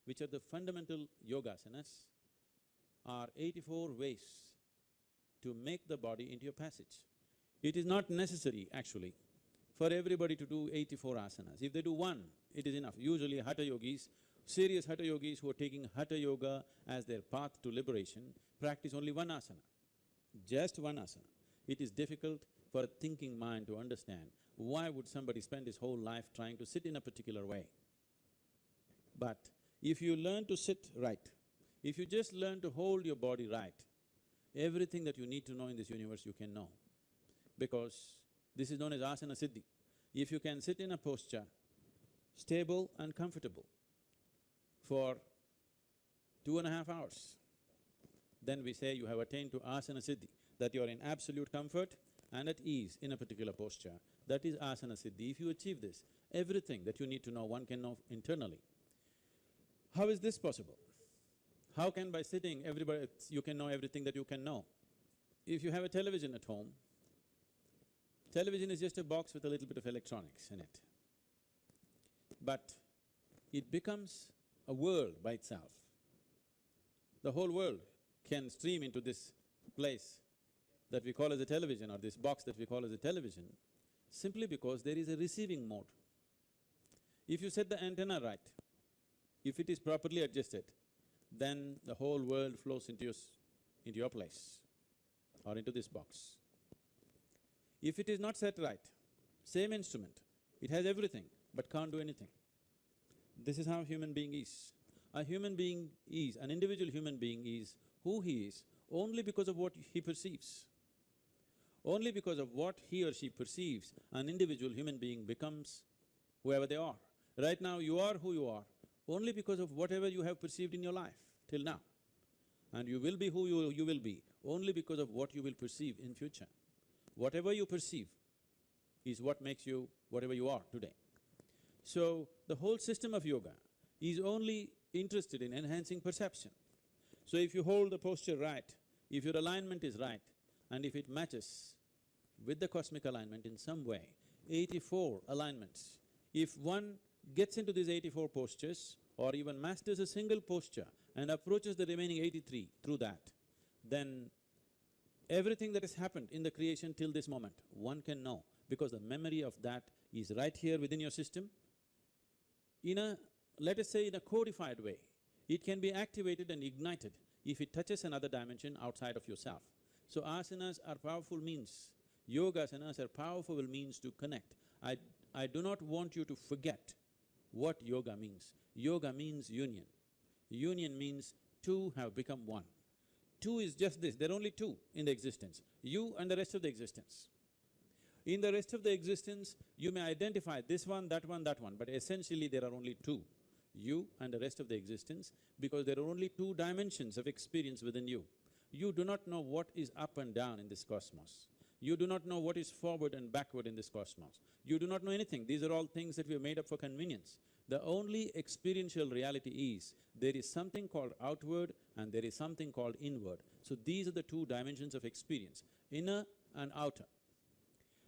which are the fundamental yogasanas, are 84 ways to make the body into a passage. It is not necessary, actually, for everybody to do 84 asanas. If they do one, it is enough. Usually hatha yogis, serious hatha yogis who are taking hatha yoga as their path to liberation, practice only one asana, just one asana. It is difficult for a thinking mind to understand why would somebody spend his whole life trying to sit in a particular way. But if you learn to sit right, if you just learn to hold your body right, everything that you need to know in this universe you can know. Because this is known as asana siddhi. If you can sit in a posture, stable and comfortable, for 2.5 hours, then we say you have attained to asana siddhi, that you are in absolute comfort and at ease in a particular posture. That is asana siddhi. If you achieve this, everything that you need to know, one can know internally. How is this possible? How can by sitting you can know everything that you can know? If you have a television at home, television is just a box with a little bit of electronics in it. But it becomes a world by itself. The whole world can stream into this place that we call as a television, or this box that we call as a television, simply because there is a receiving mode. If you set the antenna right, if it is properly adjusted, then the whole world flows into your place or into this box. If it is not set right, same instrument, it has everything but can't do anything. This is how a human being is. A human being is, an individual human being is who he is only because of what he perceives. Only because of what he or she perceives, an individual human being becomes whoever they are. Right now, you are who you are only because of whatever you have perceived in your life till now. And you will be who you will be only because of what you will perceive in future. Whatever you perceive is what makes you whatever you are today. So, the whole system of yoga is only interested in enhancing perception. So if you hold the posture right, if your alignment is right, and if it matches with the cosmic alignment in some way, 84 alignments, if one gets into these 84 postures or even masters a single posture and approaches the remaining 83 through that, then everything that has happened in the creation till this moment, one can know, because the memory of that is right here within your system. In a… let us say in a codified way, it can be activated and ignited if it touches another dimension outside of yourself. So asanas are powerful means, yogasanas are powerful means to connect. I do not want you to forget what yoga means. Yoga means union. Union means two have become one. Two is just this, there are only two in the existence, you and the rest of the existence. In the rest of the existence, you may identify this one, that one, that one, but essentially there are only two, you and the rest of the existence, because there are only two dimensions of experience within you. You do not know what is up and down in this cosmos. You do not know what is forward and backward in this cosmos. You do not know anything. These are all things that we have made up for convenience. The only experiential reality is, there is something called outward and there is something called inward. So these are the two dimensions of experience, inner and outer.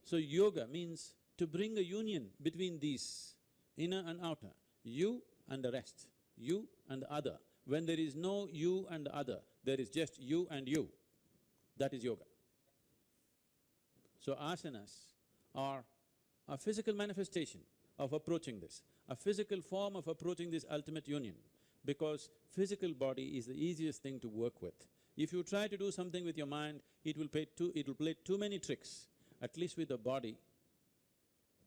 So yoga means to bring a union between these, inner and outer, you and the rest, you and the other. When there is no you and the other, there is just you and you. That is yoga. So asanas are a physical manifestation of approaching this, a physical form of approaching this ultimate union, because physical body is the easiest thing to work with. If you try to do something with your mind, it will play too many tricks. At least with the body,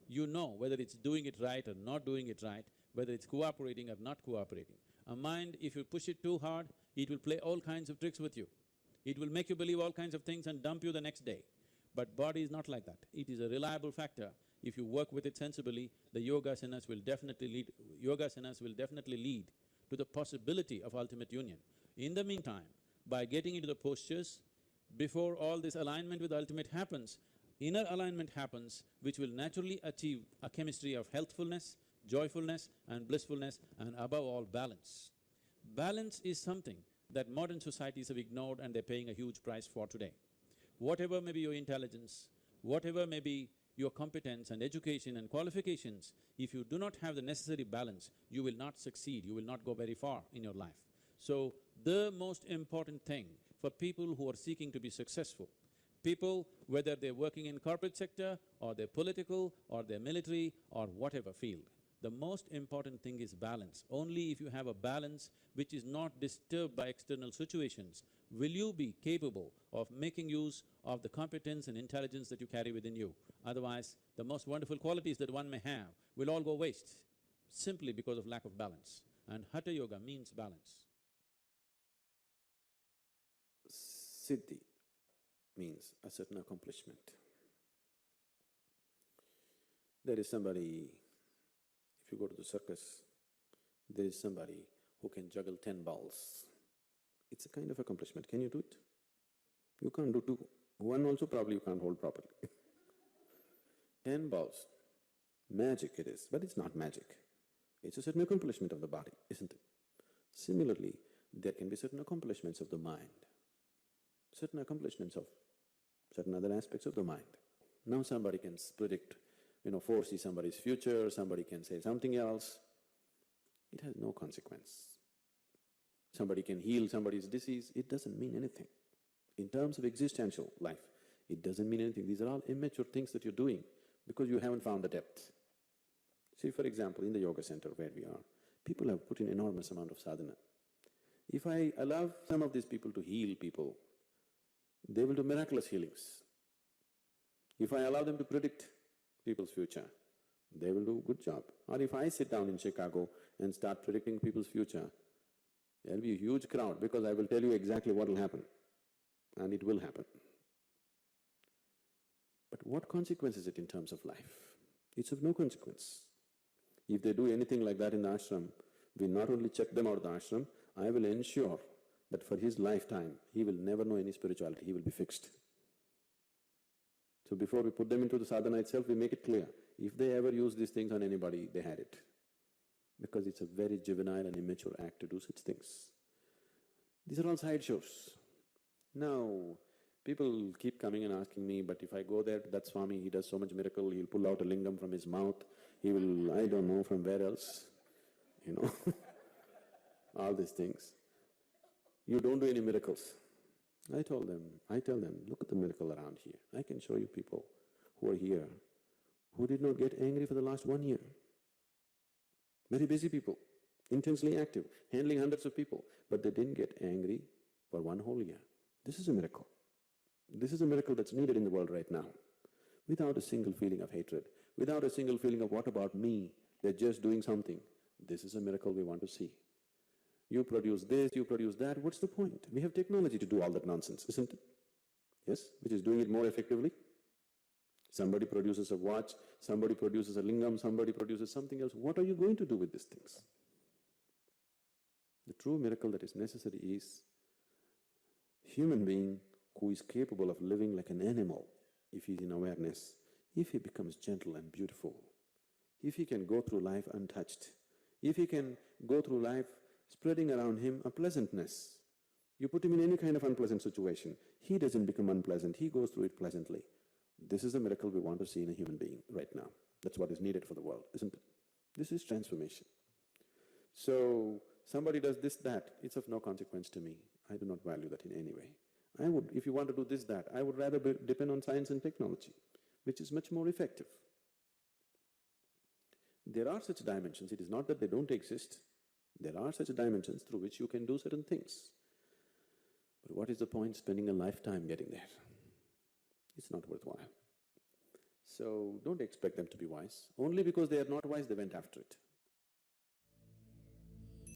you know whether it's doing it right or not doing it right, whether it's cooperating or not cooperating. A mind, if you push it too hard, it will play all kinds of tricks with you. It will make you believe all kinds of things and dump you the next day. But body is not like that. It is a reliable factor. If you work with it sensibly, the yogasanas will definitely lead to the possibility of ultimate union. In the meantime, by getting into the postures, before all this alignment with the ultimate happens, inner alignment happens, which will naturally achieve a chemistry of healthfulness, joyfulness and blissfulness, and above all, balance. Balance is something that modern societies have ignored and they're paying a huge price for today. Whatever may be your intelligence, whatever may be your competence and education and qualifications, if you do not have the necessary balance, you will not succeed, you will not go very far in your life. So, the most important thing for people who are seeking to be successful, people, whether they're working in corporate sector or they're political or they're military or whatever field, the most important thing is balance. Only if you have a balance which is not disturbed by external situations, will you be capable of making use of the competence and intelligence that you carry within you. Otherwise, the most wonderful qualities that one may have will all go waste, simply because of lack of balance. And Hatha Yoga means balance. Siddhi means a certain accomplishment. There is somebody, if you go to the circus, there is somebody who can juggle 10 balls. It's a kind of accomplishment. Can you do it? You can't do 2. 1 also probably you can't hold properly. 10 balls. Magic it is, but it's not magic. It's a certain accomplishment of the body, isn't it? Similarly, there can be certain accomplishments of the mind, certain accomplishments of certain other aspects of the mind. Now somebody can predict, foresee somebody's future, somebody can say something else. It has no consequence. Somebody can heal somebody's disease, it doesn't mean anything. In terms of existential life, it doesn't mean anything. These are all immature things that you're doing because you haven't found the depth. See, for example, in the yoga center where we are, people have put in enormous amount of sadhana. If I allow some of these people to heal people, they will do miraculous healings. If I allow them to predict people's future, they will do a good job. Or if I sit down in Chicago and start predicting people's future, there will be a huge crowd because I will tell you exactly what will happen. And it will happen. But what consequence is it in terms of life? It's of no consequence. If they do anything like that in the ashram, we not only check them out of the ashram, I will ensure that for his lifetime, he will never know any spirituality, he will be fixed. So before we put them into the sadhana itself, we make it clear, if they ever use these things on anybody, they had it. Because it's a very juvenile and immature act to do such things. These are all sideshows. Now, people keep coming and asking me, but if I go there to that Swami, he does so much miracle, he'll pull out a lingam from his mouth, he will, I don't know from where else, all these things. You don't do any miracles. I tell them, look at the miracle around here. I can show you people who are here, who did not get angry for the last 1 year. Very busy people, intensely active, handling hundreds of people, but they didn't get angry for 1 whole year. This is a miracle. This is a miracle that's needed in the world right now. Without a single feeling of hatred, without a single feeling of what about me, they're just doing something. This is a miracle we want to see. You produce this, you produce that, what's the point? We have technology to do all that nonsense, isn't it? Yes, which is doing it more effectively. Somebody produces a watch, somebody produces a lingam, somebody produces something else. What are you going to do with these things? The true miracle that is necessary is human being who is capable of living like an animal, if he is in awareness, if he becomes gentle and beautiful, if he can go through life untouched, if he can go through life spreading around him a pleasantness. You put him in any kind of unpleasant situation, he doesn't become unpleasant, he goes through it pleasantly. This is the miracle we want to see in a human being right now. That's what is needed for the world, isn't it? This is transformation. So, somebody does this, that, it's of no consequence to me. I do not value that in any way. If you want to do this, that, I would rather depend on science and technology, which is much more effective. There are such dimensions, it is not that they don't exist. There are such dimensions through which you can do certain things. But what is the point spending a lifetime getting there? It's not worthwhile. So don't expect them to be wise. Only because they are not wise, they went after it.